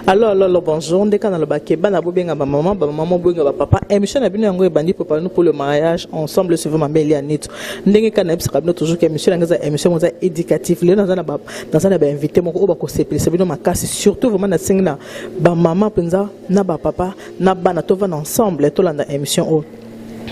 Alors, bonjour. Dès qu'on a le baquet, ben a beau maman, maman, papa. Émission n'a bien un bandi pour nous pour le mariage. Ensemble, suivant ma belle Yanit. N'est qu'un épisode toujours qu'émission n'a émission éducative. Les dans un invité mon gros c'est bien ma casse surtout vraiment na singna ba maman penza na ba papa na ba na to va ensemble to la émission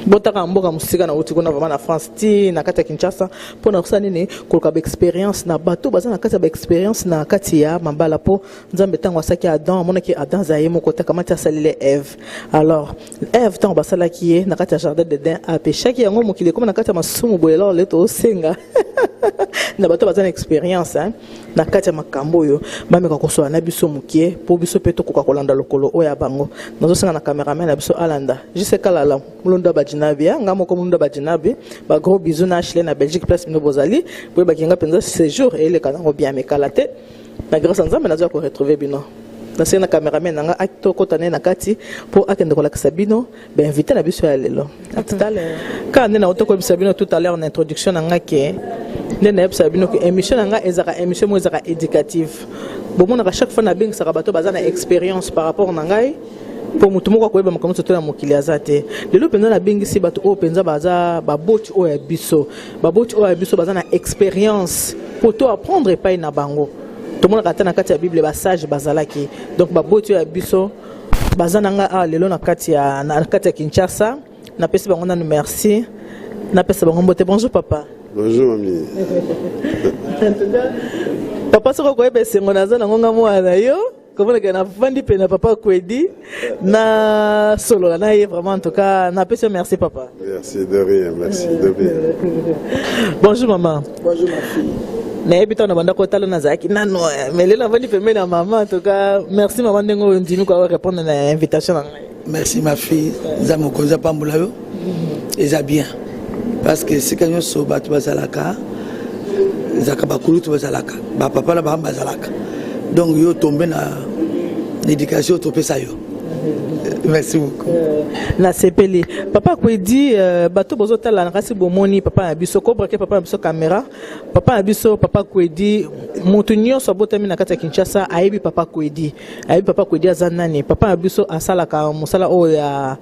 botaka mboka musika na uti kuna vraiment na France ti na kati ya Kinshasa pona kusani ni kolka ba experience na bato baza na kati ya ba experience na kati ya mambala po nzambe tango asaki Adam mona ki Adam zaye moko ta kamata salile Eve. Alors Eve tango basala ki na kati ya jardin d'Eden a péché ki yango mokile comme na kati ya masumu boyelo leto senga na bato baza na experience na kati ya makambo yo bameka kosola na biso mukie po biso peto koka kolanda lokolo oya bango nazo senga na cameraman na biso alanda jisekala la mulonda Bajinabi, ngamo comme nous Bajinabi, ba gros bisous na Ashley na Belgique place Mino Bozali, pour ba kinga penza séjour et les canaux bien me kalaté. Na grâce ensemble na ko retrouver bino. Na sena cameraman nga acto kotane na kati pour akende ko la Sabino, ben invité na biso ya lelo. À tout à l'heure. Quand na auto ko Sabino tout à l'heure en introduction nga ke na Sabino que émission nga ezaka émission mo ezaka éducative. Bon mon à chaque fois na bing saka bato bazana expérience par rapport na ngai. Pour mutu moko koyeba makambo to na mokili azate lelo penza na bingisi bato o penza baza baboti o ya biso baza na expérience pour to apprendre pas na bango to mona kata na kati ya Bible ba sage bazalaki donc baboti o ya biso baza nanga lelo na kati ya Kinshasa na pesi bango na merci na pesi bango mbote. Bonjour papa. Bonjour mamie. Papa soko koyeba sengo naza na ngonga mwana yo. Comment on a vendu papa Kwedi na solo na vraiment en tout cas na pèse merci papa. Merci de rien, merci de rien. Bonjour maman. Bonjour ma fille. Na ebita na banda ko talo na zaki nano mais les la vendu na maman en tout cas merci maman ndengo ndimi ko répondre na invitation. Merci ma fille. Nzamo koza pambula yo. Eza bien. Parce que c'est quand on so batu bazalaka zakaba kulutu bazalaka. Ba papa na ba bazalaka. Donc yo tombé na l'éducation topé ça yo. Merci beaucoup. Na sepeli papa Kwedi bato bozota la ngasi bomoni papa biso ko braquer papa biso caméra papa biso papa Kwedi mutunyo so botami na kati ya Kinshasa aibi papa Kwedi azanani papa biso asala ka musala oya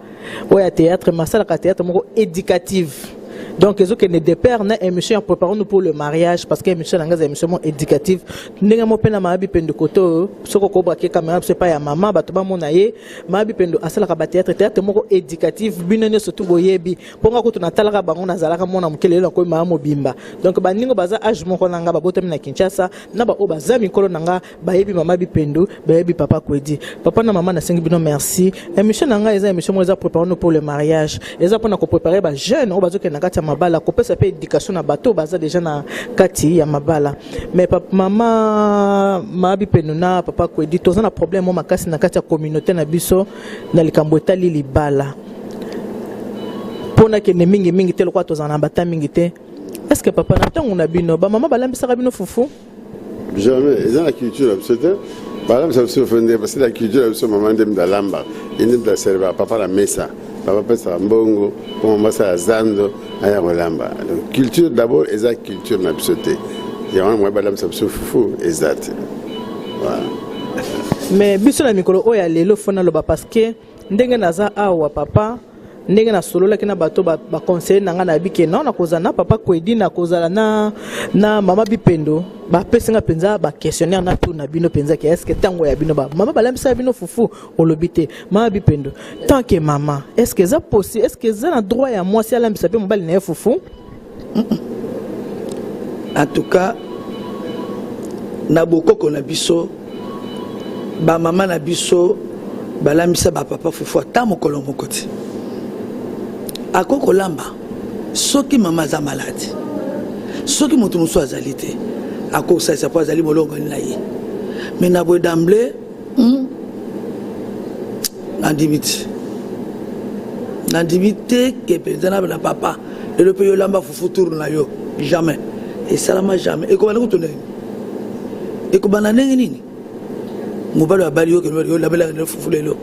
théâtre masala ka théâtre moko éducative. Donc ils ont que des pères na émission préparons-nous pour le mariage parce que émission nga émission éducative ndenge mo pena mabi pendo koto soko ko braquer caméra c'est pas ya maman bato ba mona ye mabi pendo asala ka théâtre moko éducatif binone surtout boyebi ponga ko tuna talaka bango na zalaka mona mukelelo ko mama mobimba donc ba ningo baza âge moko nanga ba botami na Kinshasa na ba o baza mikolo nanga bayebi mama bi pendo bayebi papa Kwedi papa na maman na sengi bino merci émission nga eza émission mo eza préparons-nous pour le mariage eza pona ko préparer ba jeune o bazo ke na kati mabala ko pesa pe éducation na bato baza déjà na kati ya mabala mais papa maman mabi penuna papa Kwedi toza na problème mo makasi na kati ya communauté na biso na likambo etali libala pona ke ne mingi telo kwa toza na bata mingi te. Est-ce que papa na tango na bino ba maman balambisa bino fufu jamais ils ont la culture absolue. Par exemple, ça me fait parce que la culture absolue maman dem da lamba indi da serva papa la mesa papa pesa mbongo pour moi ça zando aya rolamba. Donc culture d'abord exact culture na absolue. Il y a moi balam ça fufu exact. Voilà. Mais biso na mikolo oya lelo fona loba parce que ndenge naza awa papa ndenge na solo la kina bato ba conseiller nanga na bike non na kozana papa Kwedi na kozala na mama bipendo ba pesinga penza ba questionnaire na tout na bino penza ke est-ce que tango ya bino ba mama balambisa bino fufu olobité mama bipendo tant que maman est-ce que ça possible est-ce que ça na droit ya moi si alambisa pe mobali na fufu en tout cas na bokoko na biso ba mama na biso balambisa ba papa fufu ta mokolo mokoti akoko lamba soki mama za malade soki mutu muso azali te ako ça pas azali molongo na ye mais na boy d'emblée na dibite ke pezana na papa et le pays lamba fufu tourne na yo jamais et salama jamais et comment ko tonne et ko banane nini mobalo abali yo ke yo labela na fufu lelo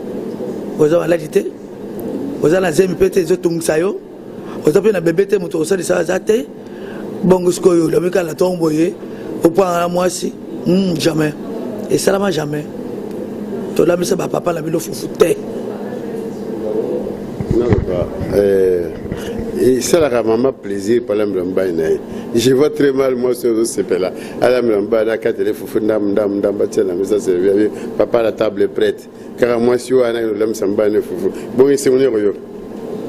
oza malade te oza na zemi pete zo tungisa yo oza pe na bébé te moto osali sa zate bongo sko yo la meka la tombo ye au point à moi si jamais et ça l'a jamais to la misa ba papa la bino fufute non pas et ça la maman plaisir par la mlamba je vois très mal moi ce là à la mlamba na katele fufu ndam batia na misa servir papa la table est prête car moi si on a le msamba ne fufu bon c'est on est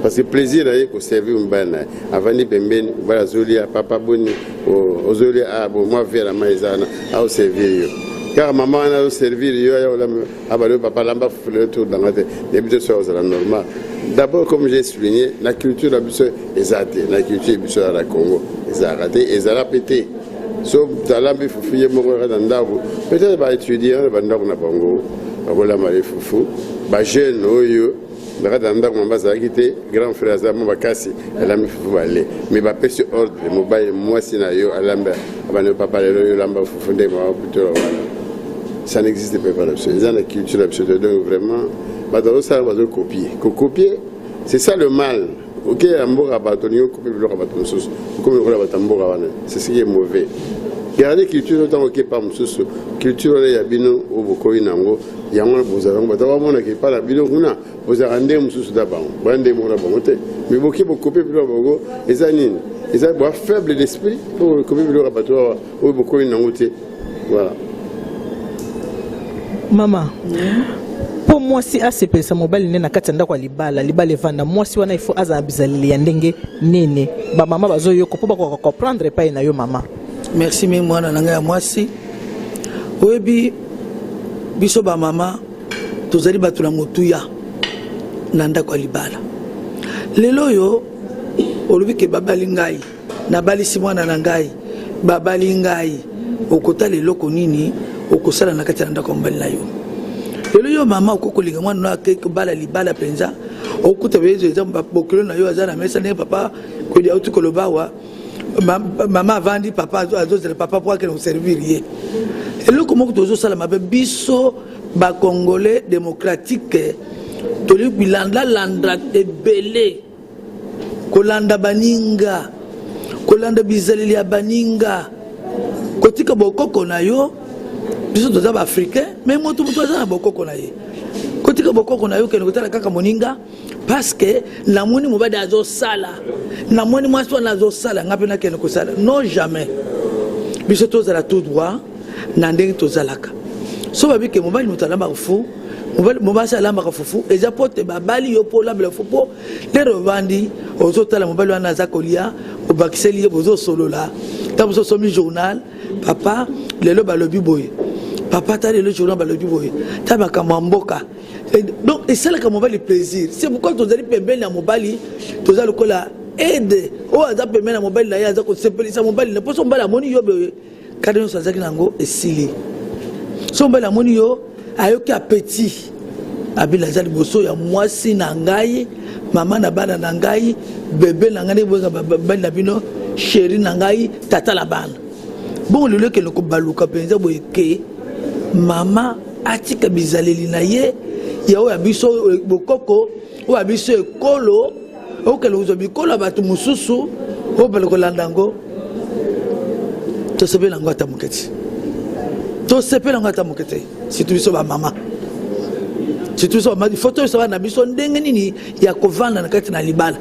parce que plaisir d'aller pour servir un ban avant de bemben voilà zolia papa boni au zolia ah bon moi vers la maïzana à servir car maman a servir yo le papa lamba le tour dans la tête les buts sont normal d'abord comme j'ai souligné la culture la bus est athée la culture bus à la Congo est raté et ça a pété sauf dans la bi fufu moko dans ndabo peut-être ba étudier ba ndako na bango voilà mari fufu ba jeune oyo grand frère Azam Bakasi, elle a mis aller. Mais ma personne ordre, mobile, moi, c'est naïo, alamba, abane papa, le lamba, fondé, moi, plutôt, ça n'existe pas par l'absolu. Dans la culture absolue, donc vraiment, dans ça, on va copier. Copier, c'est ça le mal. Ok, Ambo Rabatonio, copier le Rabaton sauce, comme le Rabatambo Ravane, c'est ce qui est mauvais. Regardez la culture, autant ok, pas Moussous, culture, il y a bino, au Bokoï Nango. Il y a un peu qui parle de Bino, vous avez rendu un sous d'abord, brandé mon abonné. Mais beaucoup copier plus loin, les années, ils ont faible d'esprit pour copier plus loin, ou beaucoup une route. Voilà. Maman, pour moi, si ACP, ça mobile n'est pas qu'à quoi libala vanda, moi si on a il faut azabizali yandenge nene, ba maman bazo yoko pour pas comprendre pas ina yo maman. Merci mais moi nanga moi si. Webi biso ba mama tozali batula motuya nanda kwa libala lelo yo olobi ke babali ngai na bali si mwana na ngai babali ngai okota lelo ko nini okosala na kati nanda kwa mbali na yo lelo yo mama okokolinga mwana na ke bala libala penza okuta bezo ezamba bokelo na yo azana mesa ne papa ko dia uti kolobawa mama vandi papa azozela papa pour que nous servir yé et le comment que ça la mabe biso ba congolais démocratique toli bilanda landra ebele kolanda baninga kolanda bizaleli ya baninga kotika bokoko na yo biso toza ba africain mais moto toza na bokoko na ye kotika bokoko na yo ke ngotala kaka moninga parce que la moni mobadi azo sala na moni mwaso na azo sala ngape na kene ko sala non jamais biso tozala tout droit na ndenge tozalaka so babi ke mobali mutalamba fu mobali sala lamba fufu eza pote babali yo po lamba fufu le revandi ozo tala mobali wana za kolia obakiseli ye bozo solola tabuso somi journal papa lelo balobi boye papa tali le journal balobi boye tabaka mamboka. Donc, et c'est là que mobali plaisir. C'est pourquoi tu as dit que na mobali, tu as dit la aide. Oh, tu as dit que mobali na ya, tu as dit que mobali na poso mbala moni yo be. Kada yo sazaki nango esili. So mbala moni yo ayoki appétit. Abila zali boso ya mwasi na ngai, mama na bana na ngai, bébé na ngai boza bana na bino, chéri na ngai, tata la bana. Bon le ke loko baluka penza boye ke mama atika bizaleli na ye. Ya o abiso bokoko o abiso ekolo o kele uzo bikolo batu mususu o bele ko landango to sepela ngata muketi si tu biso ba mama si tu so ma photo so na biso ndenge nini ya kovanda na kati na libala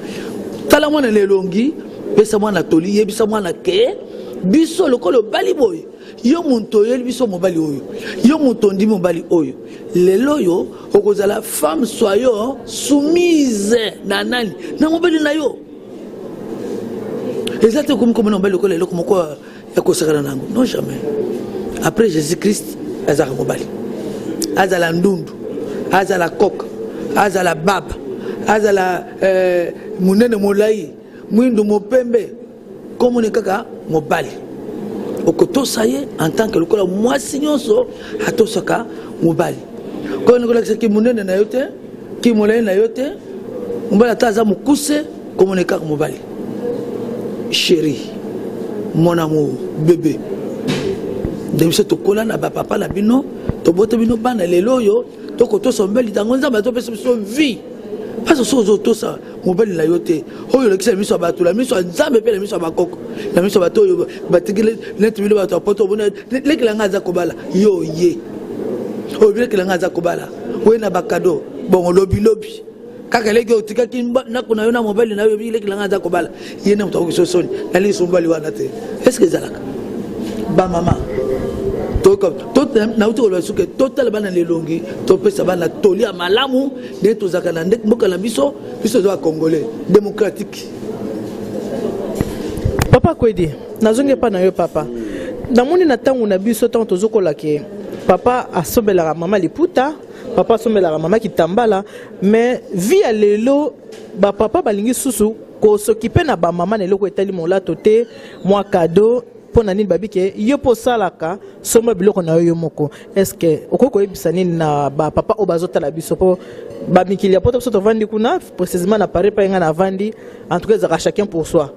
tala mwana lelongi pesa mwana toli ye bisa mwana ke biso lokolo bali boy yo muntu yo biso mobali oyo yo muntu ndi mobali oyo lelo yo okozala femme soyo soumise na nani na mobali na yo exacte comme mobali lokolo lelo komoko ya kosakana nango non jamais après Jésus-Christ azala mobali azala ndundu azala coq azala baba azala munene molai mwindu mopembe comme ne kaka mobali okotosa ye en tant que lokola mwasi nyonso atosaka mobali ko ne kolakisa ki munene na yote ki molai na yote mobali ataza mukuse comme ne kaka mobali chéri mon amour bébé de biso tokola na papa na bino to bote bino bana lelo yo to kotosa mbeli tango nzamba to pesa biso vie parce que sozo tosa mobali na yote oyo lekisa miso batula miso nzambe pe na miso bakoko na miso bato yo batigile net bino bato poto bona lekila ngaza kobala yo ye o bien que langa za kobala we na bakado bon lobby kaka leki otika kimba na kuna yona mobile na yo leki langa za kobala yena mutako sosoni ali sombali wana te est-ce que zalaka ba mama to na uto lo suke total bana lelongi to pesa bana tolia malamu ne to zakana ndek mboka na biso zo congolais démocratique. Papa Kwedi nazonge pa na yo papa namoni na tangu na biso tant tozokola ke papa asobelaka mama liputa papa asobelaka mama kitambala mais via lelo ba papa balingi susu ko s'occuper na ba mama na eloko etali molato te mwa cadeau pona nini babike yo po salaka soma biloko na yo moko est-ce que okoko yebisa nini na ba papa o bazotala biso po ba mikili apoto biso to vandi kuna précisément na pare pa nga na vandi en tout cas za chacun pour soi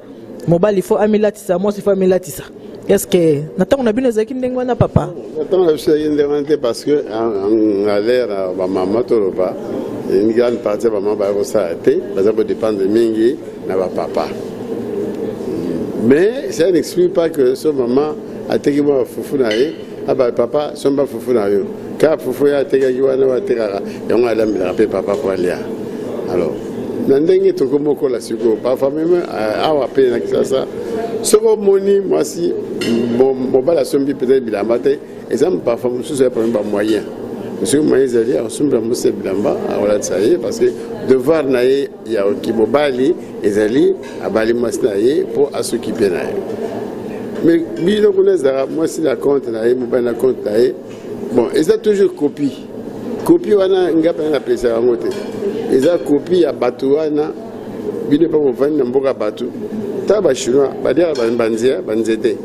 mobile il faut amilatisa moi il faut amilatisa est-ce que nataka na bino zaki ndengo na papa nataka na biso yende ngante parce que en a l'air ba mama to ba une grande partie ba mama ba ko sa te ça peut dépendre mingi na ba papa. Mais ça n'explique pas que ce maman a tegi moi fufu na ye aba papa somba fufu na yo ka fufu ya tegi wana wa tega ya ngala mi rappeler papa pour aller alors nandenge to ko moko la siko parfois même awa pe na kisasa soko moni moi si bon bala sombi peut-être bilamba te exemple parfois monsieur c'est pas un moyen monsieur moyen zali a somba monsieur bilamba wala tsaye parce que devoir naye ya okimobali ezali abali masnaye pour s'occuper naye mais bino connaissez moi si la compte naye mobile na compte naye bon ils ont toujours copie wana ngapa na pesa ya ngote ils ont copie ya batu wana bino pa kovanda mboka batu ta ba chinois ba dia banzia banzete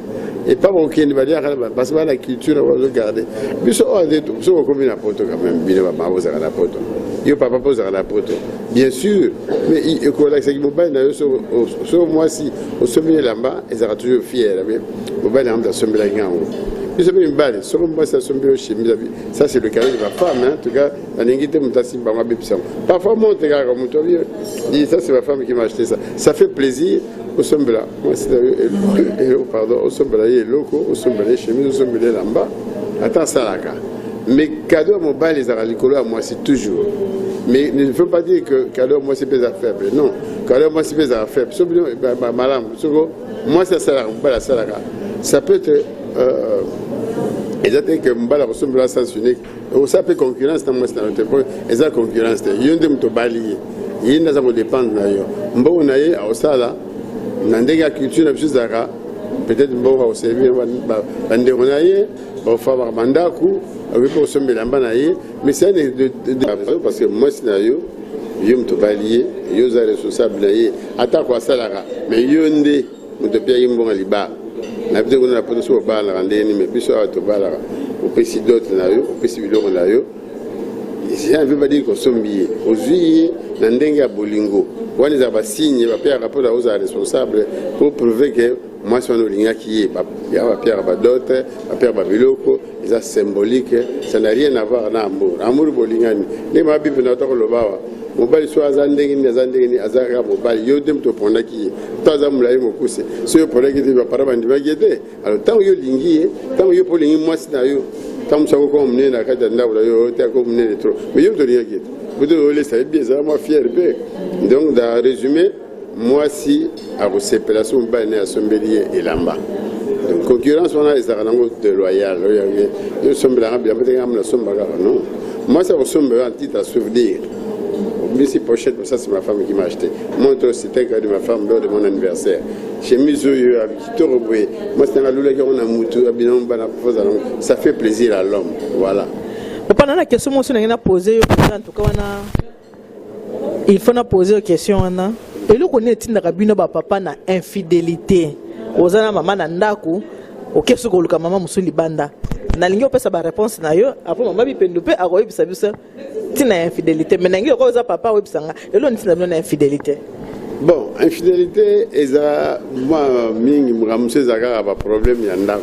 et pas aucun va dire parce que la culture on va regarder biso on est so comme na poto quand même bino ba maboza na poto yo papa posa na poto bien sûr mais il collègue c'est mobile na yo so moi si au sommet là-bas ils sera toujours fier mais mobile na da sommet la ngango biso bien balle so moi ça sommet au chez ça c'est le cas de ma femme en tout cas na ngite mutasi ba ma bipsa parfois mon te gars comme toi dit ça c'est ma femme qui m'a acheté ça fait plaisir au sommet là moi c'est pardon au sommet là il loco au sommet là chemise au sommet là bas attends ça là mais cadeau mobile les aralicolo à moi c'est toujours mais ne faut pas dire que cadeau moi c'est pas faible non cadeau moi c'est pas faible madame moi c'est ça là ça peut être exactement que mbala ressemble à sens unique ou ça peut concurrence dans moi c'est notre point et ça concurrence il y a un bali il y a ça dépend na yo mbo na ye au sala na ndenge culture na biso zaka peut-être mbo va servir bande ronaye ba fa ba mandaku avec pour sommer la banaye mais c'est parce que moi c'est na yo to bali yo za responsable na ye ata kwa sala mais yo ndé muto pia yimbo ngaliba na bide kuna na poto so ba na ndeni mais biso to bala au pesi d'autres na yo au pesi biloko na yo si on veut pas dire qu'on sombier aujourd'hui na ndenge ya bolingo wani za ba signe ba pia rapport aux responsables pour prouver que moi si on linga qui ya ba pia ba d'autres ba pia ba biloko ça symbolique ça n'a rien à voir na amour bolingani ne ma bible na to ko lobawa mobali so azandenge ni azaka mobali yo dem to ponda ki taza mulai mokuse so yo ponda ki ba para bandi ba gete alors tant yo lingi tant yo polingi moi sina yo tant ça ko mne na kata ndabula yo ta ko mne trop mais yo to rien gete vous devez laisser bien ça moi fier be donc dans résumé moi si a recépélation mobali na sombelier et lamba donc concurrence on a les arango de loyal yo sombela bien peut-être amna sombaga non moi ça ressemble à un titre à souvenir. Mais si pochette, ça c'est ma femme qui m'a acheté. Montre c'était un cadeau de ma femme lors de mon anniversaire. Chez Mizo, avec Toroboué, moi c'est un loulé qui a moutou, ça fait plaisir à l'homme. Voilà. Pendant la question, moi, on a posé, en tout cas, il faut poser une question. Et là, on est dans le papa na infidélité. Ozana maman nandaku, ok, ce que maman musuli banda. Na lingi opesa ba réponse na yo après mama bi pendupe akoyebisa biso tina infidélité mais nangi okoza papa webisanga elo ntina na infidélité bon infidélité eza moi mingi muramuse zaka ba problème ya ndako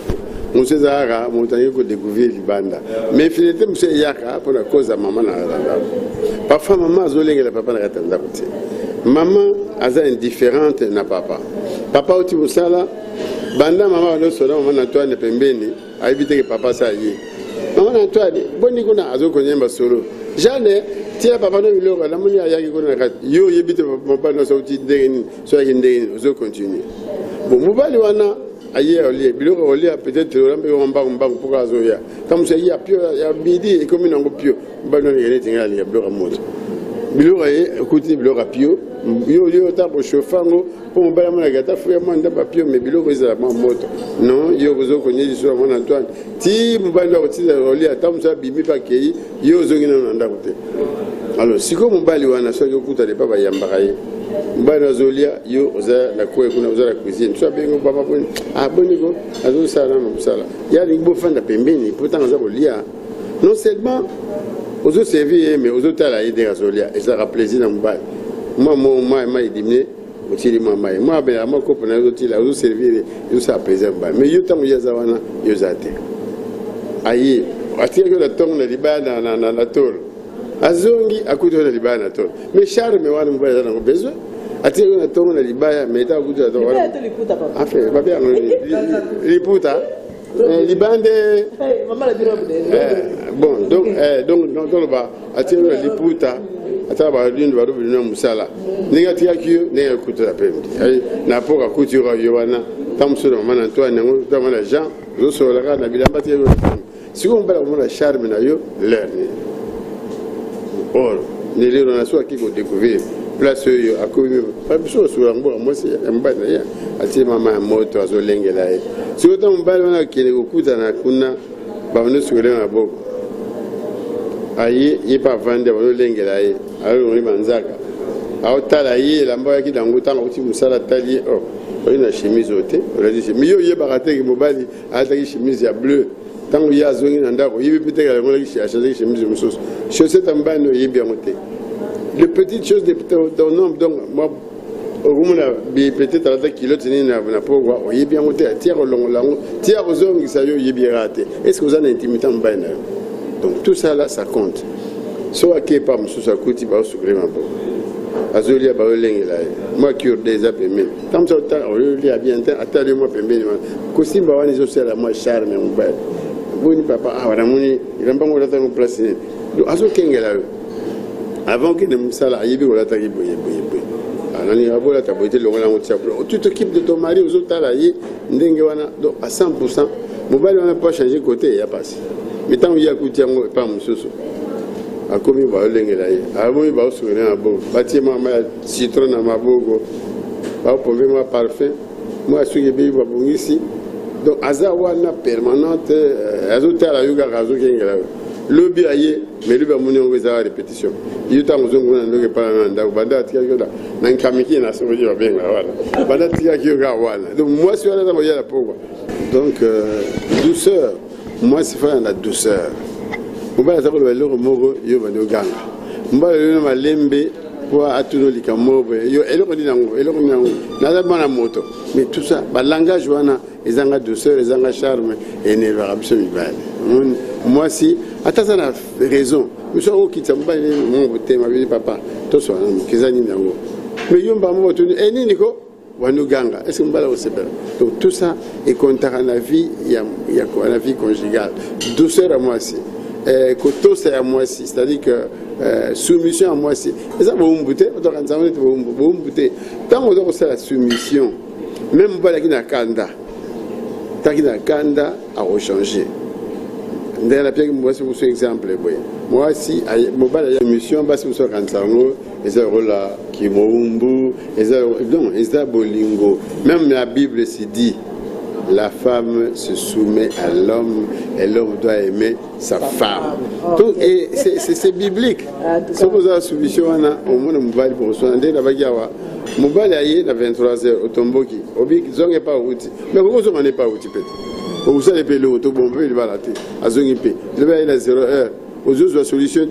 monsieur zaka motangi ko découvrir libanda mais infidélité monsieur yaka pour la cause maman na ndako parfois maman azolengela papa na katanda kuti maman aza indifférente na papa oti musala banda maman no solo maman Antoine pembeni a évité que papa ça y maman Antoine boni kuna azokonyemba solo jane tia papa no biloko na moni ayaki kuna kati yo yebite mobali no sauti ndeni so yaki ndeni ozo continue bon mobali wana aye oli biloko oli peut-être rambe mbangu poka azoya comme ça ya pio ya bidi et comme nango pio mobali no yele tinga ya biloko moto biloko écoutez biloko pio yo ta pour chauffango pour mobali mona gata fuya manda ba pio mais biloko za moto non yo ozo konye so mona Antoine ti mobali no ti oli atamsa bimi pa kei yo zongi na ndako te. Alors si comme mobali wana so yokuta de baba yambaka ye mobali azolia yo oza na kwe kuna oza la cuisine so bengo papa boni boni ko azo sala na musala ya lingo fanda pembeni pourtant aza bolia non seulement ozo servir mais ozo tala ide azolia et ça ra plaisir na mobali moi diminuer otili moi ben ma ko na ozo tila ozo servir ozo ça plaisir mobali mais yo tango yaza wana yo zate ayi atia ko la tonga na libana na tol azongi akuto na libaya na tolo mais charme wana mbaya na besoin atie na tongo na libaya mais ta akuto na tolo wana afa babe ano liputa libande maman la biro bon donc ba atie na liputa ata ba lindo ba rubi na musala ninga tia kiyo ne akuto la pembe na poka kutiro yo wana tamso na maman Antoine ngo tamana Jean zo so la na bilamba tie si on bala mo charme na yo learn. Or, les gens qui ont découvert place à Koumi, pas besoin de se faire moi c'est un bain d'ailleurs. À maman moto à Zolengela. Si autant on parle qui est au coup d'un akuna, bah on est sur un abo. Aïe, il pas vendre au Lengela. Alors on est manzaka. À Otalaï, la mboya qui dans le temps aussi musala tali. Oh, on a chemise au thé. On a dit mais yo baraté qui mobile a attaqué chemise à bleu. Tant qu'il y a zone dans d'accord, il peut être que je achète chemise de sauce. Chaussette en bas, il est bien monté. Les petites choses de ton nom, donc moi, au moins peut-être à la kilo tenir n'a pas quoi, il est bien monté. Tiens au long, tiens aux hommes qui savent il est bien raté. Est-ce que vous avez intimité en bas? Donc tout ça là, ça compte. Soit qui est pas monsieur ça coûte, il va se créer un peu. Azolia ba olenge là. Moi qui ai déjà payé. Tant que ça, on lui a bien attendez moi payé. Costume ba wani zo sala moi charme mon bail. Boni papa wana moni ilamba ngora ta mo place do aso kengela avant que ne musala yibi wala ta boye anani abola ta boye longola ngo tsaplo tu t'occupes de ton mari aux autres là yi ndenge wana do à 100% mobali wana pas changer côté ya passe mais tant il y a kuti ngo pas mususu akomi ba olengela yi amoyi ba osore na bo batie mama citron na mabogo ba pombe ma parfum moi sugi bi ba bungisi. Donc, Azawana permanente, Azota la Yuga Razo Kengela. Lobby aye, mais lui va monter en réserve répétition. Il y a tant de gens qui n'ont pas un dao, Banda Tiagoda, Nankamiki n'a sauvé bien la Banda Tiagoda. Donc, moi, je suis allé dans la pauvre. Donc, douceur, moi, c'est faire la douceur. On va savoir le mot, il va nous gagner. On va le lembe. Pour atteindre les camots, yo nada bana moto, mais tout ça, bah langage wana, ils ont douceur, ils ont charme, et ne va absolument pas. Moi si, attends ça a raison. Monsieur au qui t'embête mon thème avec papa, tout ça, kizani nango. Mais yo mba moto, et ni niko, wanu ganga. Est-ce que mbala aussi bien? Donc tout ça est contre la vie, il y a la vie conjugale. Douceur à moi aussi. Koto c'est à moi aussi, c'est-à-dire que soumission à moi aussi. Et ça va vous bouter, tant qu'on a la soumission, même pas la kanda, tant qu'il a kanda à rechanger. Dans la pierre, moi c'est pour exemple, moi si mon bal la mission, bas sur kansango, et ça là qui moumbu, et ça non, et ça bolingo. Même la Bible s'y dit. La femme se soumet à l'homme et l'homme doit aimer sa femme. Donc, et c'est biblique. Si vous avez la solution, au moins, on va pour soigner. On va aller à 23h au Tomboki. Ils n'ont pas route. Mais vous n'avez pas route. Vous allez payer l'auto, vous pouvez le balader. À Zongipe. Vous allez à 0h. Vous avez la solution.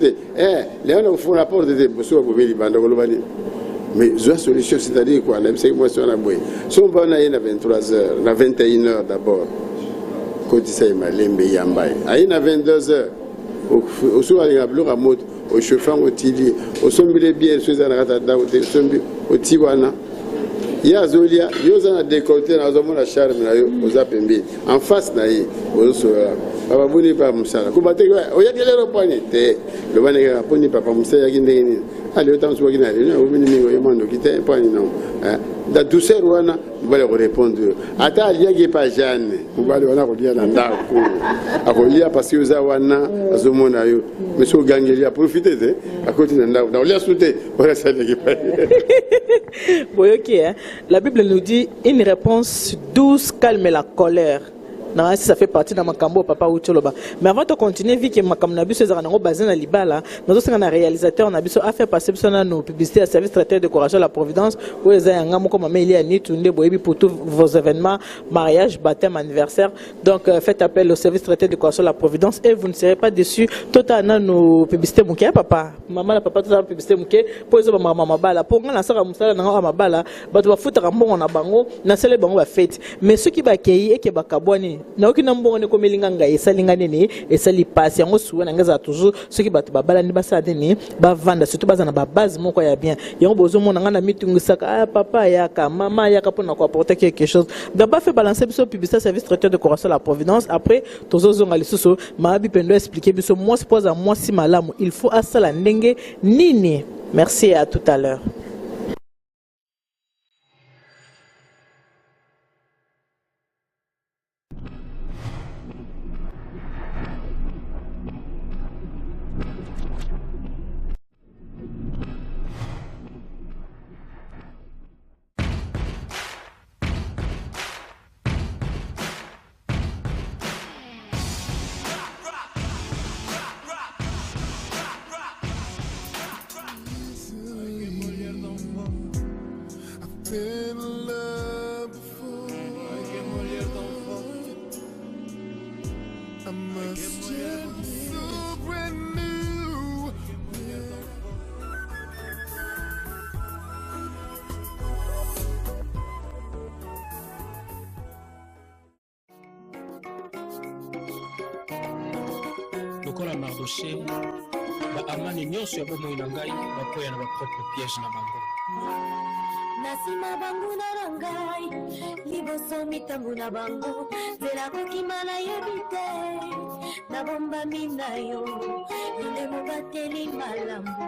Les gens font la porte de Bosso pour venir à mais la solution, c'est-à-dire quoi? C'est moi sur la boue. Si on va à 23h, à 21h d'abord, quand il s'agit de l'embe yambaye. À 22h, au soir, il y a un mot, au chauffeur, au tili, au sommet bien, au tiwana. Il y a Zolia, il y a des côtés, il y a des charmes, aux apembi. En face, il y a papa boni pa musala ko bateki oya kelero poni te le bane ka poni papa musala ki ndeni ale otam so ki na le o mini mingo yemando ki te poni non da douceur wana bale ko répondre ata alia ki pa Jeanne ko bale wana ko lia na ndako akolia parce que oza wana azomona yo monsieur gangelia profiter te akoti na ndako na olia soute wala sale ki pa Boyoki, hein? La Bible nous dit une réponse douce calme la colère. Non, si ça fait partie de ma cambo papa ou tcholoba. Mais avant de continuer, vu que ma camnabu se zara nango basé na libala, nous aussi on a réalisateur, on a biso a fait passer biso na nos publicités à service traiteur de décoration à la Providence où les ayanga moko mama ili ani tunde boyebi pour tous vos événements, mariage, baptême, anniversaire. Donc faites appel au service traiteur de décoration à la Providence et vous ne serez pas déçus. Tout à nos publicités mouké papa. Maman la papa tout à publicité mouké pour les maman bala pour nga na sara musala na nga mabala ba to futa rambo na bango na sele bango ba fête. Mais ceux qui ba keyi et qui ba kabwani na oki na mbongo ne komelinga ngai esalinga nini esali pasi yango suwa na ngaza toujours ceux qui bato babala ni basa nini ba vanda surtout baza na ba base moko ya bien yango bozo mona nga na mitungu saka papa yaka mama yaka pour na ko apporter quelque chose d'abord fait balancer biso publicité service traiteur de décoration la Providence après tozo zonga lisusu ma bi pendo expliquer biso moi suppose à moi si malamu il faut asala ndenge nini. Merci et à tout à l'heure. lokola Mardoché ba amani nyonso ya bomoi na ngai bakoya na ba propre piège na bango nasima bangu na rangai liboso mitambu na bango zela kokima na yebite na bomba minayo inde mobateli malambo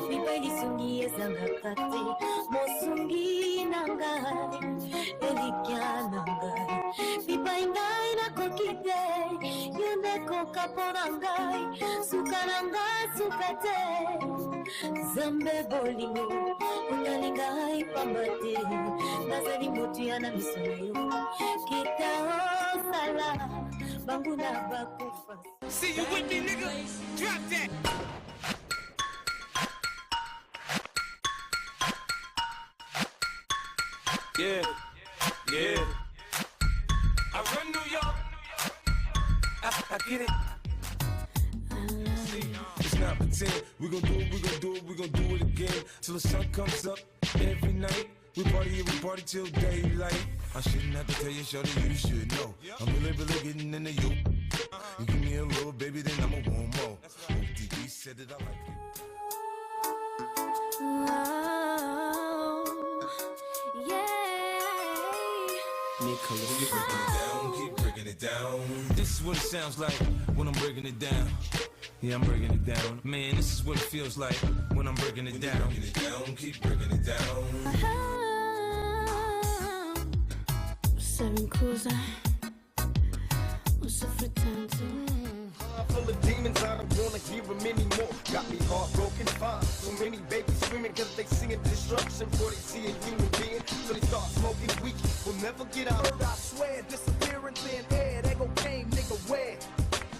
bipai lisungi ezangaka te mosungi na ngai elikya na ngai bipai ngai nakoki te yo nde kokapo na ngai suka na ngai suka te zambe bolingo onalinga ngai pamba te nazali motu ya na miso na yo kita osala bangu na bakufa. See you with me, nigga. Drop that. Yeah, yeah. I run New York. I get it. It's not pretend. We gon' do it, we gon' do it again. Till the sun comes up every night. We party till daylight. I shouldn't have to tell you, shorty, you should know. I'm really getting into you. You give me a little baby, then I'ma want more. ODB said that I like it. Keep breaking it down. This is what it sounds like when I'm breaking it down. Yeah, I'm breaking it down. Man, this is what it feels like when I'm breaking it down. Keep breaking it down. Seven cousin, what's up for time? Full of demons, I don't wanna hear them anymore. Got me heartbroken, fine. So many babies screaming cause they singing destruction before they see a human being. So they start smoking weed, we'll never get out. I swear, disappearing thin air, they gon' came, nigga, where?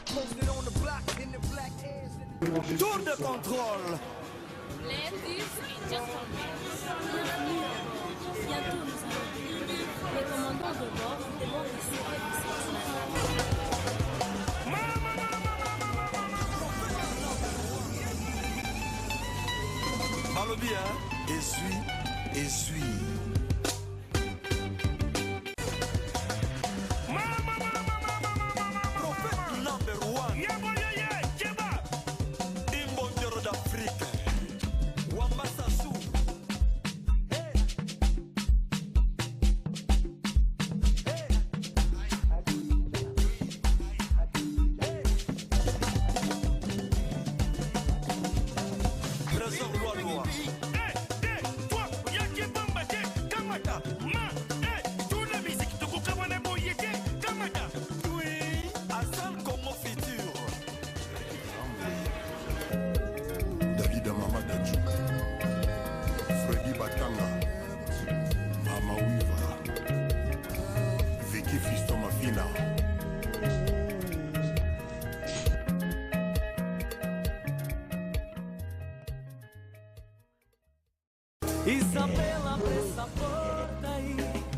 Posted on the block in the black airs. Tour de contrôle. Bientôt nous allons les commandants de bord demandent Parle bien. Essuie. Prophète number one. Imbondero d'Afrique. Wambasasu. Isabela, abre essa porta e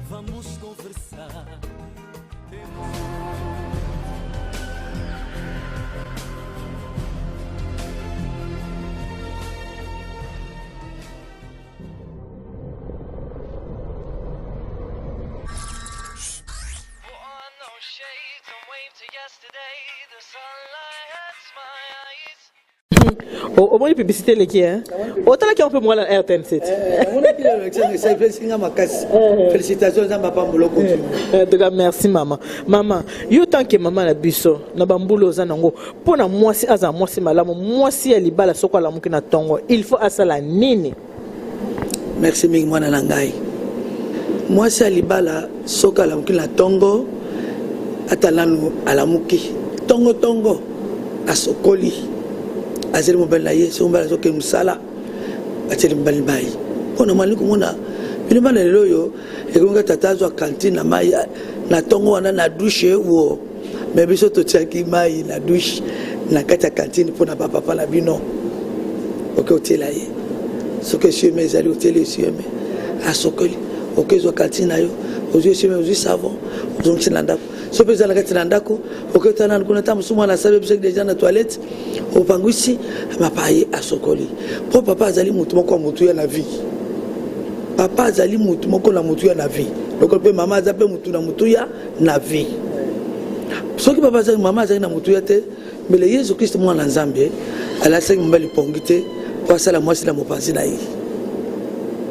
vamos conversar. Au moins, publicité, les qui, hein? Autant qu'il y a un peu moins la RTN7. Félicitations à ma femme. En tout cas, merci, maman. Maman, yo tant que maman la biso, na bambulo zanango, pour na moi si aza moi si malamu, moi si elle libala soko la mukina tongo, il faut asala nini. Merci ming mwana nangai. Moi si alibala soko la mukina tongo, atalanu alamuki. Tongo asokoli. Azeli mobile na ye so mbala soke musala ateli mbali bai pona mali kumona bilima na lelo yo ekonga tatazo kantine na mai na tongo wana na douche wo mais biso to tiaki mai na douche na kata kantine pona papa na bino oke hotela ye soke sur mes ali hoteli sur me asokoli oke zo kantine na yo ozo sur me ozo savon ozo mtsinanda so pesa la kati ndako oketana kuna tamu suma na sabe bise deja na toilette opangwisi mapaye asokoli po papa azali mutu moko mutu ya na vie papa azali mutu moko na mutu ya na vie donc pe mama azape mutu na mutu ya na vie soki papa azali mama azali na mutu ya te mais le Yesu Christ mwana nzambe ala sengi mbali pongite po sala mwasi la mopanzi na yi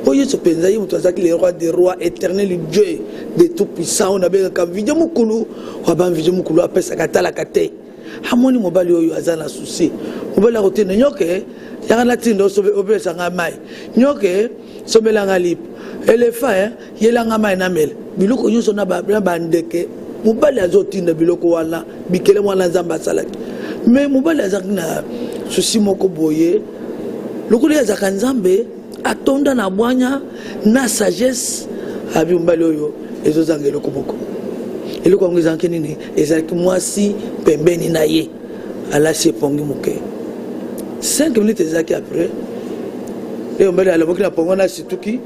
po Yesu penza yi mutu azaki le roi des rois éternel Dieu de tout puissant on a bien ka vidéo mukulu wa ban vidéo mukulu apesa katala kate hamoni mobali oyo azana souci mobali a côté nyoke yanga tindo so obesa nga mai nyoke so belanga lip elefa yelanga mai na mel biloko nyonso na ba ndeke mobali azotinda biloko wana bikele mwana nzamba salaki mais mobali azaki na souci moko boye lokuli azaka nzambe atonda na bwanya na sagesse abi mobali oyo ezozanga eloko moko eloko yango ezalaki nini ezalaki mwasi pembeni na ye alasi epongi moke 5 minutes ezalaki après eyo mbali alamoki na pongo na situki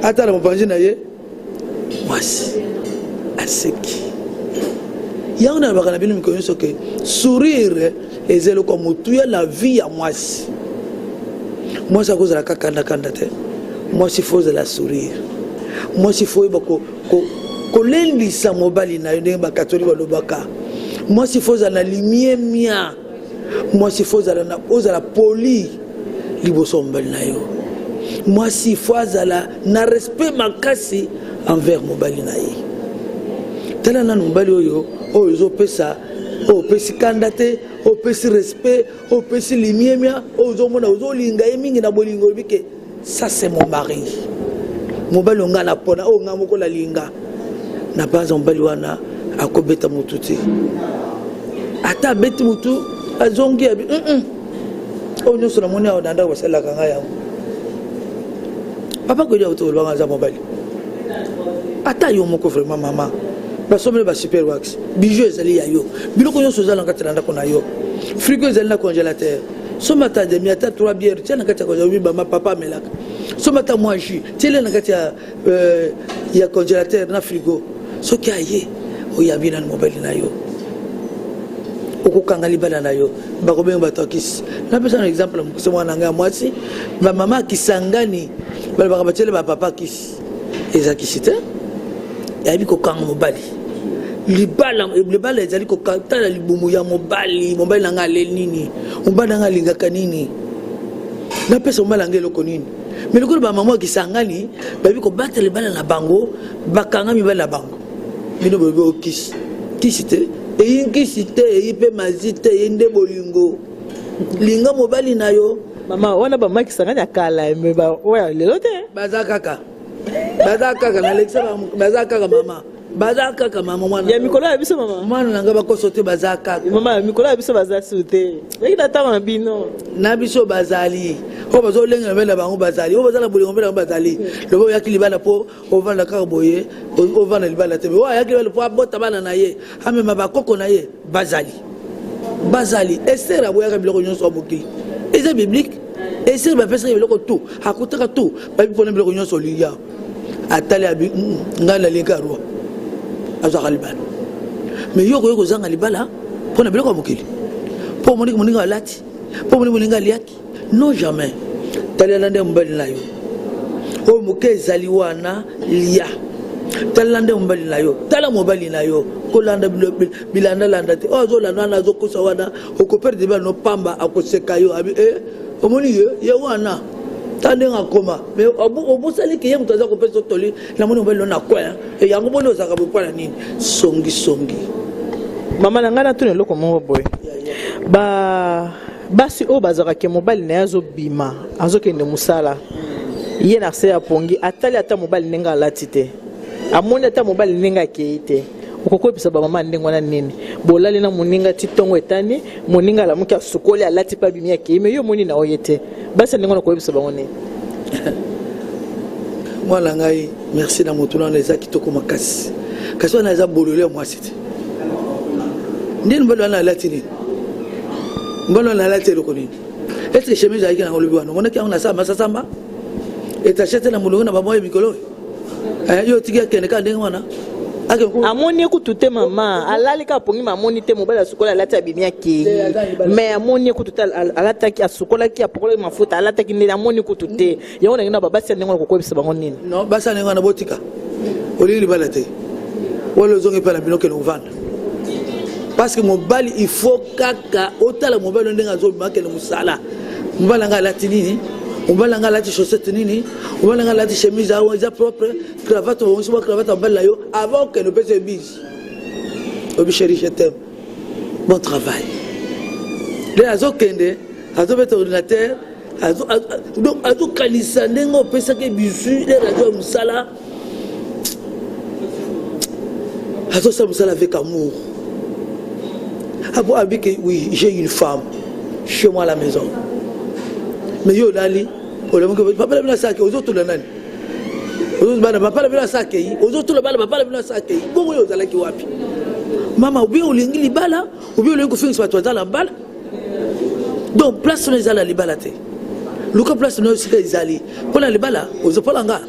ata na mopanzi na ye mwasi aseki yango na alobaka na bino mikolo nyonso ke sourire eza eloko motuya na vie ya mwasi mwasi akozalaka kandakanda te mwasi fo ozala sourire mwasi fo oyeba kolendisa mobali na yo ndenge bakatolika balobaka mwasi fo ozala na limie mia mwasi fo ozala poli liboso mobali na yo mwasi fo azala na respect makasi envers mobali na ye tala nanu mobali oyo ozopesa opesi kanda te opesi respect opesi limie mia ozomona ozolinga ye mingi na bolingo bike ça c'est mon mari mobali onga na pona o nga moko la linga na base mobali wana akobeta mutu te ata beti mutu azongi abi o nyoso na moni aona ndako basala kanga yango papa ko dia otolo banga za mobali ata yo moko vraiment mama basomele ba super wax bijou ezali ya yo biloko nyoso zala ngati na ndako na yo frigo ezali na congélateur somata demi ata 3 bières tiana kati ya congélateur ba papa melaka somata moi jus tiele na kati ya congélateur na frigo soki aye oyabina na mobali na yo okokanga libala na yo bakobenga bato akisi napesa na exemple mokuse mwana ngai ya mwasi bamama akisangani balobaka batiele bapapa akisi eza kisi te yayebi kokanga mobali libala ezali kokatala libumu ya mobali na ngai aleli nini mobali na ngai alingaka nini napesa mobali na ngai eloko nini mais lokolo bamama akisangani bayebi kobata libala na bango bakanga mibali na bango bino boyebi okisi kisi te eyi nkisi te eyi mpe mazi te eyi nde bolingo linga mobali na yo mama wana bamakisangani akala me oya lelo te baza kaka na lekisa baza kaka mama baza kaka mama mwana ya mikolo ya biso mama mwana nanga bakoso te baza kaka mama ya mikolo ya biso baza su te eki na ntango na bino na biso bazali oyo bazolenga mbele na bango bazali oyo bazala bolingo mbele na bango bazali lobo oyaki libala mpo ovanda kaka boye ovanda libala te oyo ayaki libala mpo abota bana na ye amema bakoko na ye bazali Ester aboyaka biloko nyonso ya mokili eza biblique et si ba pesa biloko tout akutaka tout ba pona biloko nyonso liya atali abi ngana linkarwa azaka libala mais yoko zanga libala pona biloko mokili po moni moninga lati po moni moninga liaki non jamais tali lande mbali na yo o muke zali wana liya tali lande mbali na yo tala mobali na yo ko landa bilanda landa te o zo landa na zo kusa wana o ko perdre ba no pamba akoseka yo abi omoni ye wana tande ngakoma mais obu sali ke yemu taza ko peso toli na moni mbali na kwa e yango boni osaka bo pala nini songi mama na ngana tune loko mo boy basi o bazaka ke mobali na yazo bima azokende musala ye na se apongi atali ata mobali nenga latite amoni ata mobali nenga keite okokopisa ba mama ndengo na nini bolali na moninga titongo etani moninga la muka sukoli alati pa bimia ke me yo moni na oyete basi ndengo na kopisa bango nini mwana ngai merci na motuna na ezaki to makasi kasi wana eza bolole mwasi te ndeni mbalo na alati nini mbalo na alati loko nini est-ce que chemise ayiki na ngolobi wana ngona kyango na samba etachete na mulungu na bamoye mikolo yo tikia kene ka ndenge wana amoni kutute mama alalika apongi mamoni te mobala sukola alati abimia ke mais amoni kutute alataki asukola ki apokola mafuta alataki ndeni amoni kutute yango ngina babasi ndenge ko kobisa bango nini non basa ndenge na botika olili balate wala zongi pala binoke no vanda parce que mobali il faut kaka otala mobali ndenge azobima ke musala mobali nga alati nini mobali nga alati chaussette nini mobali nga alati chemise a propre cravate on se cravate en belle yo avant que ne pese bis obi chéri je t'aime bon travail les azokende azobeta ordinateur donc azokanisa ndenge opesa ke bisu les radio musala azosa musala avec amour. Ah bon, oui, j'ai une femme chez moi à la maison. Mais yo dali, papa la saki, aux autres nani. Aux autres bana, papa la saki, aux autres bana, papa la saki. Bon yo dala ki wapi. Mama ou bien olingi libala, ou bien olingi finir sur toi dans la balle. Donc place les ala libala te. Luka place no sika izali. Pour la libala, aux polanga.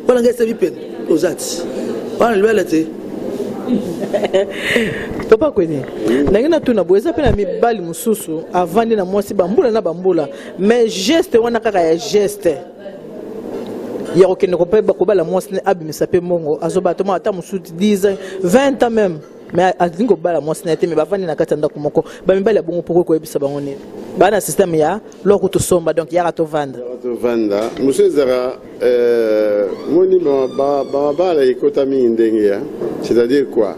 Polanga c'est vipen, aux ats. Pour la libala te. Papa kwene nangina tuna boeza pe na mibali mususu avandi na mwasi bambula na bambula mais geste wana kaka ya geste ya okende ko pe bakobala mwasi ne abimisa pe mongo azoba toma ata mususu 10 20 ans même mais azingo bala mwasi na te me bavandi na kata ndako moko ba mibali bongo poko ko ebisa bango ne bana système ya loko to somba donc ya to vanda monsieur Zara moni ba la ikotami ndenge ya c'est-à-dire quoi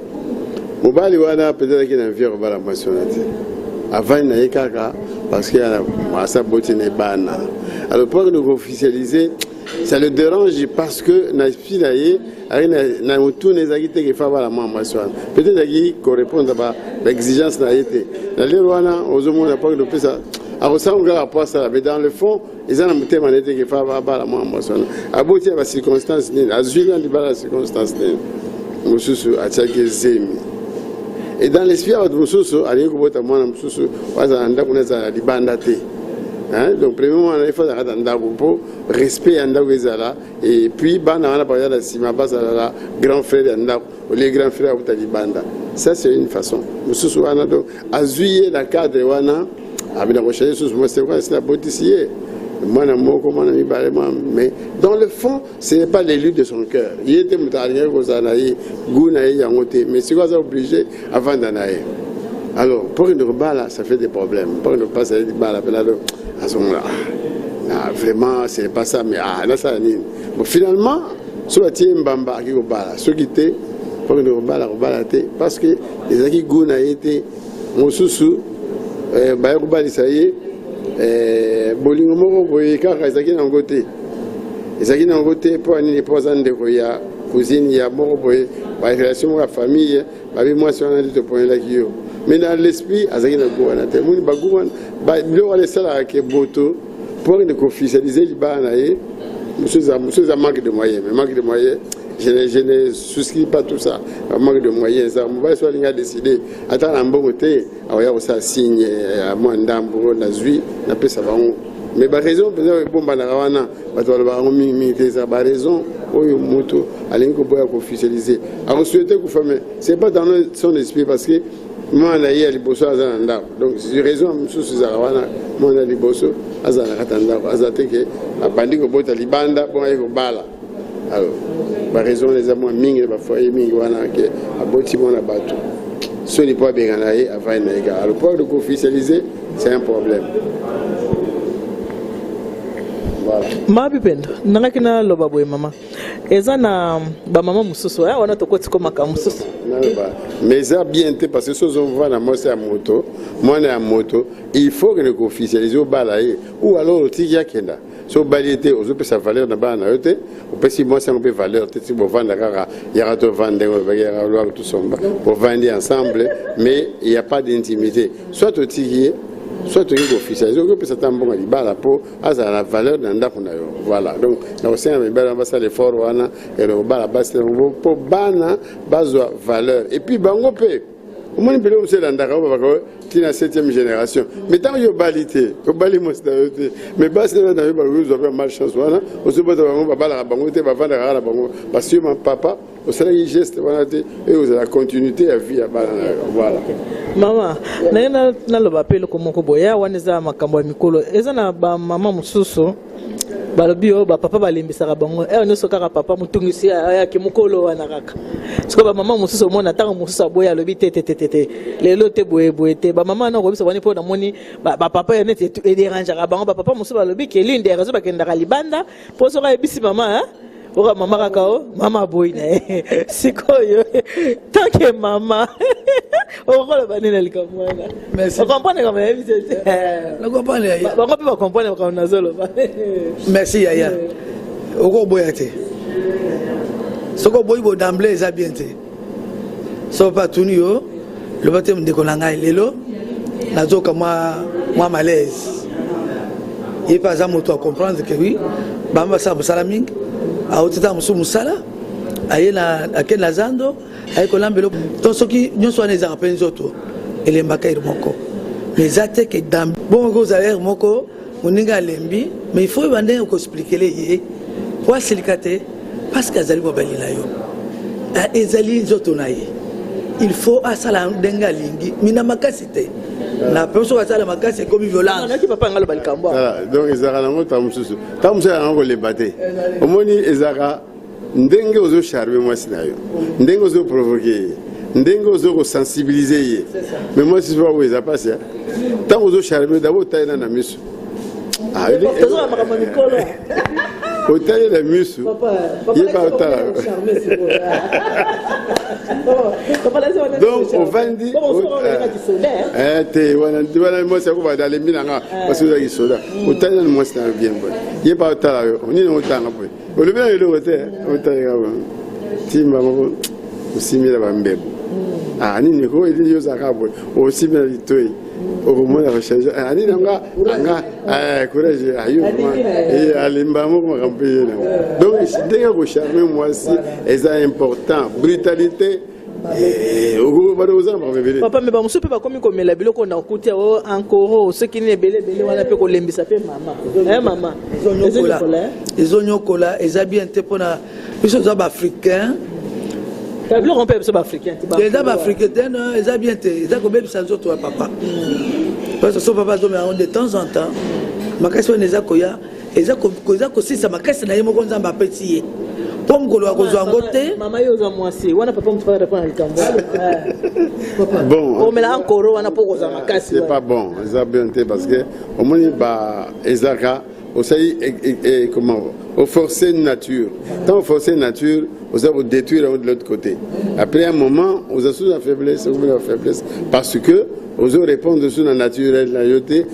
mobali wana peut-être qu'il y a un vieux bala nationalité avant na yekaka parce qu'il y a masa botine bana alors pour nous officialiser ça le dérange parce que na filaye na tout les agité qui fa bala nationalité peut-être qu'il correspond à l'exigence na été na le wana ozomona pas de pesa a ressemble à rapport ça mais dans le fond ils ont un thème été qui fa bala nationalité aboti à circonstance ni azuli en bala circonstance ni mususu ataki zemi et dans l'esprit de mususu ali ko bota mwana mususu waza anda kuneza libanda te hein donc premièrement il faut attendre pour respect anda wezala et puis bana wana pa ya sima basa la grand frère anda les grands frères au libanda ça c'est une façon mususu wana donc azuye la cadre wana abina ko chercher sous moi c'est quoi c'est la botissier mais dans le fond ce n'est pas l'élu de son cœur il était mais c'est quoi ça obligé avant d'en aller alors pour une rebala ça fait des problèmes pour ne pas aller à ce moment là vraiment c'est pas ça mais là ça bon finalement soit tu mbamba qui rebala ce qui était pour une rebala parce que les aki gouna été mon sousou ba rebali ça y est bolingo moko boye kaka ezaki na ngote po ani po zande ko ya cousine ya moko boye ba relation ya famille ba bi moi sur de point là qui yo mais dans l'esprit azaki na go na te muni ba go ba le wala sala ke boto pour ne officialiser libana et monsieur za manque de moyens mais manque de moyens je ne souscris pas tout ça manque de moyens ça on va soit linga décider attends en bon côté alors ça signe à moi ndambo na zui na pesa bango mais ba raison peut-être bon bana wana ba to ba mi ça ba raison oyo moto alingi ko boya ko officialiser a souhaité ko femme c'est pas dans son esprit parce que moi na hier liboso azana donc c'est raison mususu za wana moi na liboso azana katanda azate ke abandi ko bota libanda bon ay ko bala alors ba raison les amours mingi ba foyer mingi wana ke aboti mona bato ce n'est pas bien gagné avant na alors pour de officialiser c'est un problème. Mabi pendo nangaki na loba boye mama eza na ba mama mususu wana tokoti ko maka mususu mais ça bien parce que ceux on va na moi c'est à moto moi na moto il faut que le officialiser au balaye ou alors le tiki yakenda so balité aux peut sa valeur na bana yote ou peut si moi ça on peut valeur teti bo vendre kaka ya rato vendre ba ya loi tout somba pour vendre ensemble mais il y a pas d'intimité soit au tiki soit tu es officiel, je peux s'attendre bon à l'ibala pour à la valeur d'un d'accord. Voilà, donc nous aussi on va passer les forts wana et le bala base pour bana base valeur et puis bango pe au moins peut aussi dans d'accord parce que tu es la 7e génération mais tant que balité que bali moi c'est mais base dans le vous avez malchance voilà on se bat bango bala bango te va vendre la bango parce que mon papa au sein geste voilà et vous la continuité à vie à voilà mama na loba pelo komoko boya waneza makambo ya mikolo eza na ba mama mususu balobi o ba papa balembisaka bango nyonso kaka papa mutungisi ya kimukolo wana kaka siko ba mama mususu mona tanga mususu aboya lobi tete lelo te boye te ba mama na kobisa bani po na moni ba papa ya neti e dérange ka bango ba papa mususu balobi ke l'une des raisons bakenda ka libanda po so ka ebisi mama oka mama kaka o mama boy na sikoyo tant que mama okola banina likamwana merci comprendre comme invité la comprendre ya ba ko comprendre comme nazolo merci yaya oko boyate soko boy bo d'emblée za bien te so pas tunio le baptême de kolanga lelo nazoka moi malaise et pas à moto à comprendre que oui bamba sa salaming a otita musu musala ayena akena zando ayikolambelo to soki nyonso wana ezaka mpe nzoto elembaka iri moko mais ate ke dam bon kozala iri moko moninga alembi mais il faut yeba ndenge koexplikele ye po asilika te parce que azali mobali na yo ezali nzoto na ye il faut asala ndenge alingi mina makasi te na personne asala makasi ekomi violence papa ngalo balikambo donc ezaka nango tamususu yango koleba te omoni ezaka ndenge ozo charme mwasi na yo ndenge ozo provoquer ye ndenge ozo kosensibiliser ye mais moi si vois où eza pasi ntango ozo charme d'abord otayena na miso otali na miso yeba otala donc ovandi te wana mwasi akobada alembi nanga parce que ozalaki soda otali na mwasi na bien bon yeba otala yo nini otanga boye olobi na eloko te otalika timba moko osimila bambebo nini ko eli yozalaka boye osimila litoi okomona rechange ani nanga courage ayo alimba moko makambo ye na donc ndenge kocharme mwasi eza important brutalité papa me bamusu pe bakomi komela biloko na okutia o encore soki ni ebele wana pe kolembisa pe mama mama ezonyokola eza bien te mpona biso za baafricain biloko mpe biso baafricain eza baafricain eza bien te eza kobebisa nzoto ya papa parce que so papa azomela de temps en temps makasi wana eza koya eza kosisa makasi na ye moko nzambe apesi ye po mokolo ya kozwa yango te mama yo oza mwasi wana papa motu faka na likambo bon omela ankoro wana po kozwa makasi c'est pas bon eza bien te parce que omoni ezaka osali comment au forcer nature tant au forcer nature vous allez vous détruire de l'autre côté après un moment vous avez sous la faiblesse parce que vous allez répondre sur la naturelle la yoté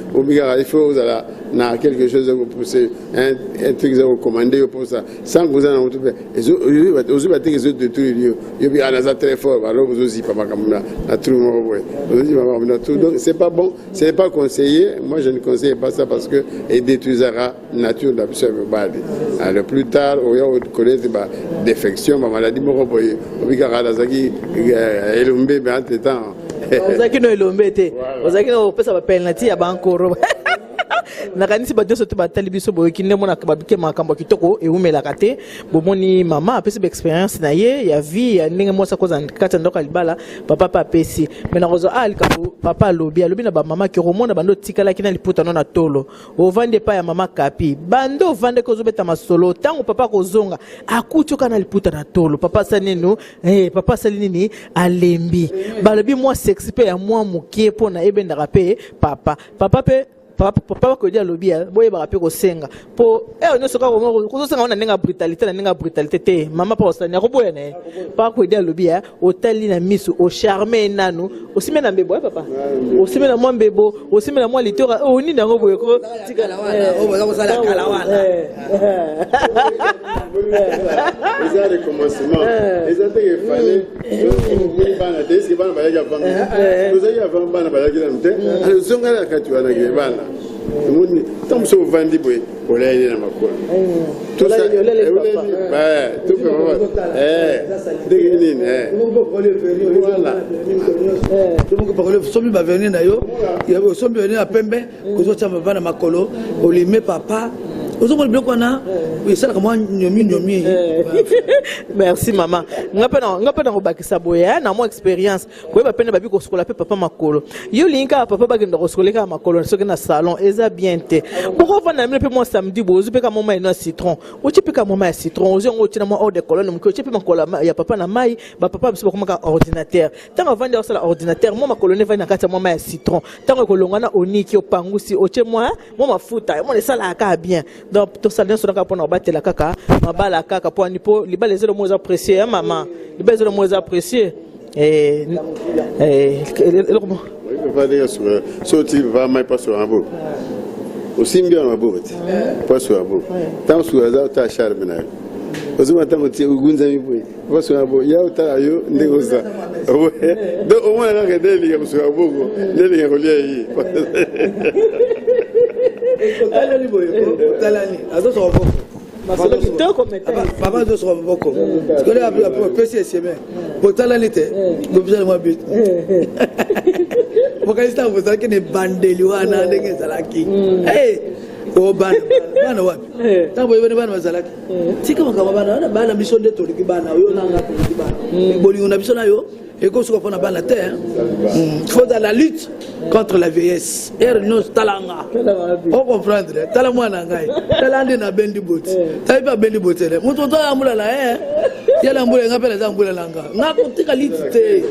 il faut vous allez na quelque chose vous pousser un truc que vous commandez pour ça sans que vous en tout fait vous allez que vous détruire il y a très fort alors vous aussi pas comme la tout donc c'est pas bon c'est pas conseillé moi je ne conseille pas ça parce que il détruisera nature de la le plus tard on va connaître défection maladie moko boye obikaka lazaki elombe mais entre temps ozaki no elombe te ozaki no pesa ba penalty ya bankoro nakanisi bato soto batali biso boye kinde mona babike makambo kitoko e umela kate bomoni mama apesi ba experience na ye ya vie ya ndenge mosa koza kata ndoka libala papa pa pesi mena kozo alika papa lobi na ba mama ki romona bando tikala kina liputa na tolo ovande pa ya mama kapi bando vande kozo beta masolo tango papa kozonga akutuka na liputa na tolo papa saneno papa salinini alembi balobi moi sexy pe ya moi mokie pona ebenda rapé papa ko dia lobia boye ba rapé ko senga po no soka ko senga na nenga brutalité te mama pa osanya ko boye ne pa ko dia lobia otali na misu o charmer nanu osimena mbebo papa osimena mwa mbebo osimena mwa litora oni nango boye ko tikala wana boza ko sala kala wana les a recommencement les a été fallait ni bana deski bana ba ya vanga nous a avant bana ba ya kilamte alors zonga la katu ana ke bana muni tam so vandi boy olele na makolo tout ça tout voilà donc parole somi ba venir na yo ya somi venir na pembe ko zo chama bana makolo olime papa ozo biloko wana esala kama nyomi merci maman ngapa na robakisa boya na mo experience ko ba pena babi ko skola pe papa makolo yo linka papa bagenda ko skola ka makolo soki na salon eza bien te pourquoi vana mpe moi samedi bozo pe ka mama ina citron o chipe ka mama ya citron ozo ngo tina mo de colonne mo chipe makola ya papa na mai ba papa biso ko maka ordinateur tanga vanda osala ordinateur mo makolo ne va na kata mama ya citron tanga ko longana oniki opangusi o che moi mo mafuta mo le sala ka bien donc to salon so ka pona batela kaka mabala kaka po nipo libala ezelo mo za apprécier ya mama libala ezelo mo za apprécier comment va dire so tu va mai pas sur un beau aussi bien un beau pas sur un beau tant sur ça ta charme na ozuma tango ti ugunza mipo pas sur un beau ya uta yo ndego za do o mwana ka deli ya sur un beau deli ya kolia yi talani boye talani azo so boko papa azo so boko skole a PCSM bo talani te bo bizali mwa bit bokalista bo zaki ne bandeli wana ndenge zalaki o bana wapi tambo yone bana bazalaki tika makama bana biso nde toliki bana yo nanga toliki bana bolingo na biso na yo et qu'on se comprend à la terre. Il faut dans la lutte contre la vieillesse. On comprend. Talamo nangai. Talande na bendi bot. Taipa bendi botere. Mutoto amula la Il y a l'amboule ngapela zambula langa. Ngakotika lutte.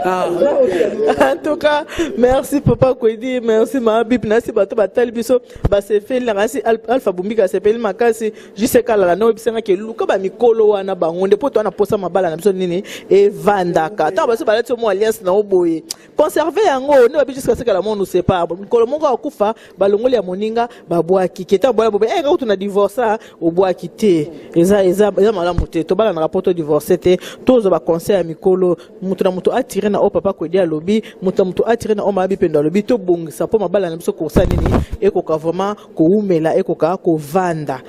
En tout cas, merci papa Kwedi, merci ma bib nasi bato batali biso ba se fait la rasi alpha bumbika se peli makasi jusqu'à la no bisenga ke luka ba mikolo wana bangonde poto na posa mabala na biso nini e vandaka. Baso balati mo alliance na oboye conserver yango ne ba jusqu'à ce que la monde nous sépare mikolo mongo akufa balongoli ya moninga babwaki keta bola bobe ka tuna divorce obwaki te eza malamu te to bala na rapport divorce te tozo ba conseil ya mikolo mutu na mutu attirer na o papa Kwedi alobi mutu attirer na o mabi pendo alobi to bongisa po mabala na biso ko sa nini ekoka vraiment ko umela ekoka ko vanda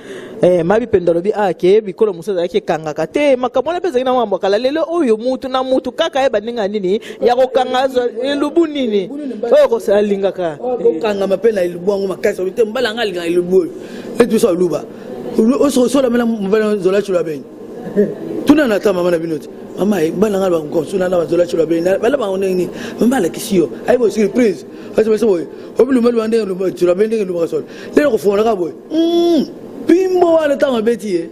mabi pendo alobi ke bikolo muso za ke kangaka te makamona peza ina mambo kala lelo oyo mutu na mutu kaka baninga nini ya kokangaza elubu nini oyo ko salingaka kanga mapela elubu ngo makasi obite mbala ngalinga elubu etu so luba so la mela mbala zola chula ben tuna na tama mana binoti mama mbala ngala ko suna na zola chula ben bala ba oneni mbala kisio ay bo surprise aso so boy obulu mbala wande luba chula ben ngi luba so le ko fona ka boy bimbo wala tama beti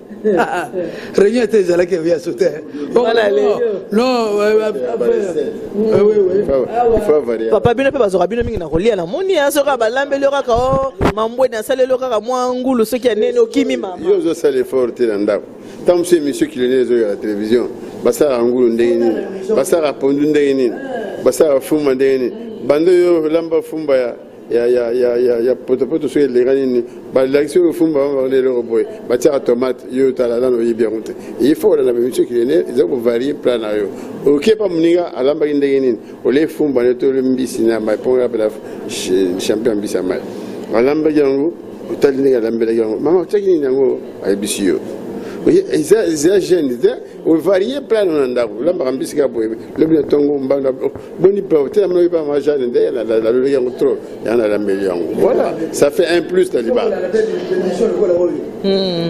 Réunion était là qui vient sauter. Non, papa bino pe bazora bino mingi na kolia na moni asoka balambelora ka mambo na salelora ka mwa ngulu soki ya nene okimi mama. Yo zo sale fort ndako. Tant c'est monsieur qui le zo à la télévision. Basa ngulu ndeni. Basa pondu ndeni. Basa fuma ndeni. Bando yo lamba fumba ya poto sur les ranines ba l'action fumba on les reboy ba tia tomate yo tala dans le bien monté il faut la monsieur qui est né ils ont varié plan na yo OK pas muninga alamba ndengeni ole fumba ne to le mbisi na ba pour la champion mbisa mai alamba yango utali ndenge alamba yango mama taki nyango ay bisiyo eza jeune o varier plan na ndako lamba kambisika boye le bien tongo mbanda boni pa tela mno ba majane nde la le yango trop yana la million voilà ça fait un plus de liba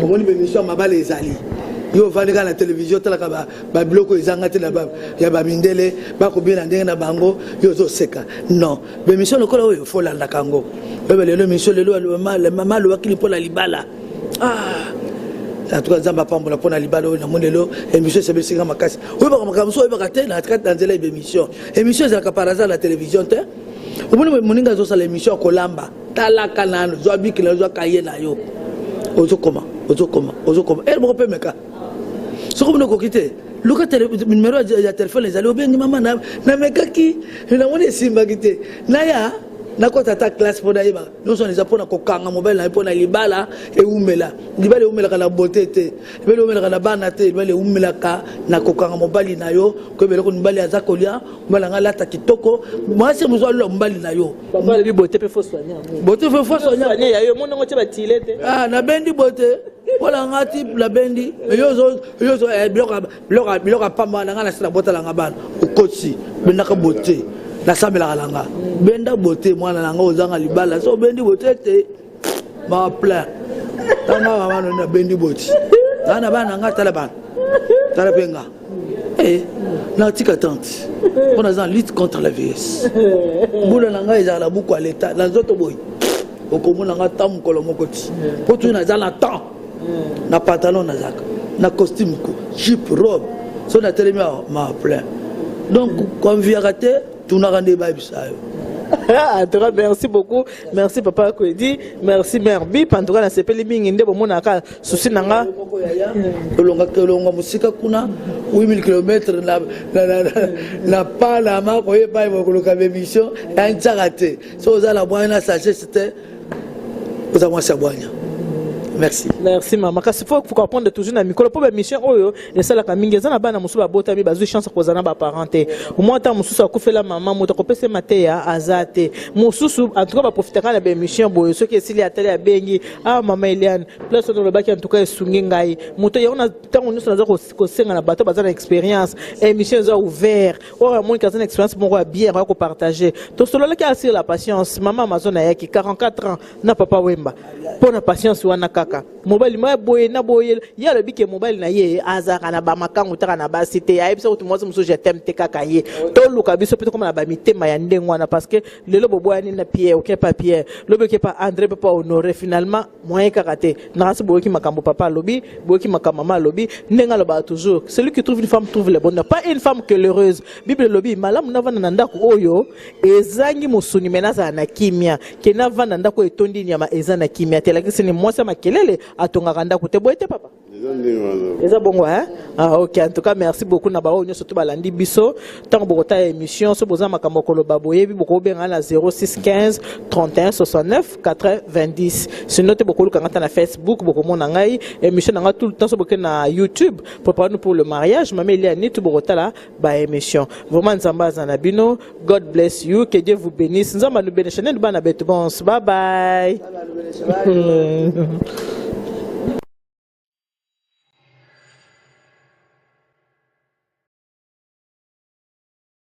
omoni bémission mabale ezali yo vandika na télévision talaka ba biloko ezanga te na ba ya ba mindele ba ko bien ndenge na bango yo zo seka non bémission lokola oyo faut la kango bebe le mission le mama lo wakili pour la libala en tout cas zamba pambola pour la libala na mondelo émission c'est besinga makasi oyo ba makamso oyo ba te na kat dans la émission c'est la par hasard la télévision te omoni moninga zo sala émission kolamba talaka nano zo abiki na zo kaye na yo ozo koma et bon peut meka ce qu'on a quitté le numéro de téléphone les allez bien maman na meka ki na moni simba quitté naya na kota ta classe pour daïba nous on les apprend ko kanga mobile na pour na libala et umela kana beauté te libala umela kana bana te libala umela ka na ko kanga mobile na yo ko bele ko mbali azakolia mbala ngala ta kitoko moi c'est besoin le mbali na yo papa le beauté peut faut soigner ya yo mon ngote batile te na bendi beauté wala ngati la bendi yozo bloka pamba na ngana sala bota la ngabana ukotsi benaka beauté la samela langa benda beauté mwana langa ozanga libala so bendi beauté te ma plein tanga mama na bendi beauté na bana ngata la bana tala penga na tika tante on a lutte contre la vieillesse bula langa ezala buku à l'état la zoto boy okomona nga tam kolo mokoti po tu na zala temps na pantalon na zaka na costume ko jupe robe so na telemia ma plein donc comme viagate tout n'a rendez pas ça. Merci beaucoup. Merci papa Kwedi. Merci mère Bip. En tout cas, c'est pas les ming inde bon naka souci nanga. Longa musika kuna 8000 km na pas la ma ko pas ko loka émission un tsarate. So za la boina sachet c'était vous avez moi boina. Merci. Merci maman. Parce qu'il faut comprendre toujours na micro pour mission oyo et ça la kaminga za na bana musuba bota mi bazu chance ko zana ba parenté. Au moins ta mususu ko la maman moto ko pese mate ya azate. Mususu en tout cas ba profiter kana ba mission boyo ce qui est sili atali ya bengi maman Eliane plus on le baki en tout cas sungi ngai. Moto ya on a tant on nous ko senga na bato bazana expérience émission za ouvert. Ora mon kazana expérience bon ko bien ko partager. To solo la ka assurer la patience maman mazona ya ki 44 ans na papa Wemba. Pour la patience wana kaka mobile ma boye na boye ya le bike mobile na ye azaka na ba makangu taka na ba cité ya ebisa utu mwazo muso je t'aime te kaka ye to luka biso peut comme na ba mitema ya ndengwa na parce que lelo bobo ya ni na Pierre OK pas Pierre lobe ke pas André peut pas honorer finalement moyen karaté na rasu boye ki makambo papa lobi boye ki makambo mama lobi ndenga lo ba toujours celui qui trouve une femme trouve le bonheur pas une femme que l'heureuse bible lobi malamu na vana na ndako oyo ezangi musuni menaza na kimia ke na vana ndako etondi nyama ezana kimia te lakini ni mwasa makelele atongaka ndako te boye te papa eza bongo hein OK en tout cas merci beaucoup na ba onyo surtout balandi biso tant bokota émission so boza makambo koloba boyebi boko benga na 0615 31 69 90 sinon te boko lukanga na Facebook boko mona ngai émission nga tout le temps so boke na YouTube préparez-nous pour le mariage mama Eliane tout bokota la ba émission vraiment nzamba za bino God bless you que Dieu vous bénisse nzamba nous bénisse na bana betu bon bye bye